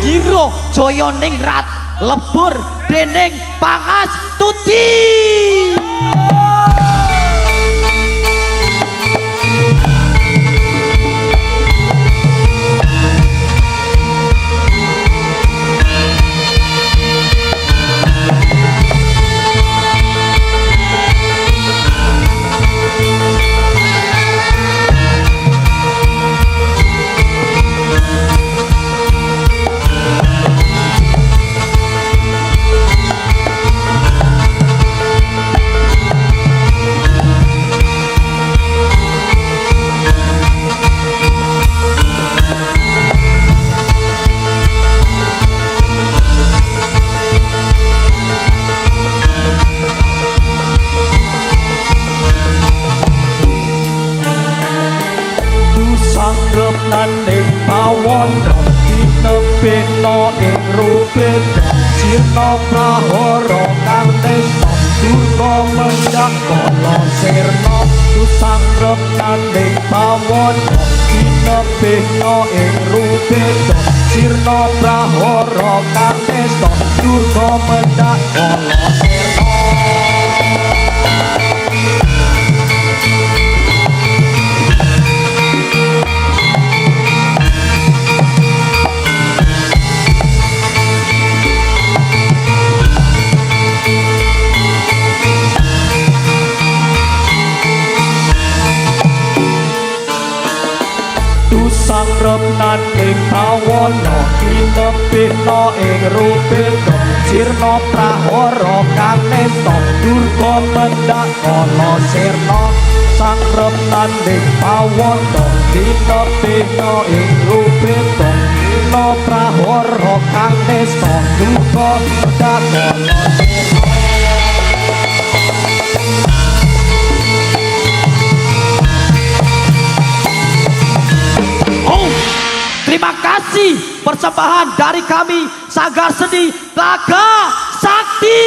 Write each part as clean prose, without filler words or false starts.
Giro Joyo Ningrat lebur dening Pangas Tuti. Nanding pawon dinepeno ing rupin sirna prahara kang desa durga mendak kala sirna tusangrep nanding pawon dinepeno ing rupin sirna prahara kang desa durga mendak kala sirna. Sangrep nanding pawana dinepeno ing rupin sirna prahara kanesta durga mendak kala sirna sangrep nanding pawana dinepeno ing rupin sirna prahara kanesta durga mendak kala sirna. Terima kasih persembahan dari kami Sanggar Seni Telaga Sakti.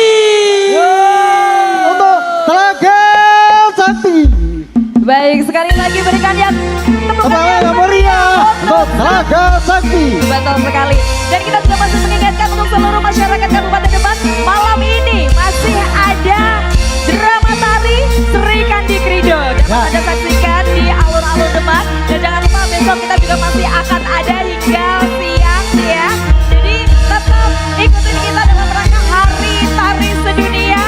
Untuk Telaga Sakti. Baik, sekali lagi berikan yang tepuk tangan yang meriah untuk Telaga Sakti. Betul sekali. Dan kita juga masih mengingatkan untuk seluruh masyarakat Kabupaten Demak, malam ini masih ada drama tari Sri Kandi Krido. Dapat Anda saksikan di alun-alun Demak. Dan jangan lupa besok kita juga masih akan ada hingga siang ya. Jadi tetap ikutin kita dalam rangka Hari Tari Sedunia.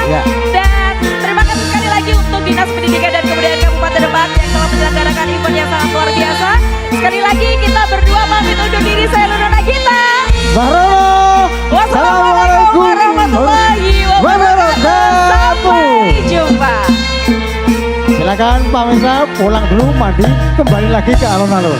Dan terima kasih sekali lagi untuk Dinas Pendidikan dan Kebudayaan Kabupaten Demak yang telah menyelenggarakan event yang sangat luar biasa. Sekali lagi kita berdua pamit undur diri. Saya Luna Nagita. Wassalamualaikum warahmatullahi wabarakatuh. Sampai jumpa. Silakan Pak Mesa pulang dulu mandi, kembali lagi ke alun-alun.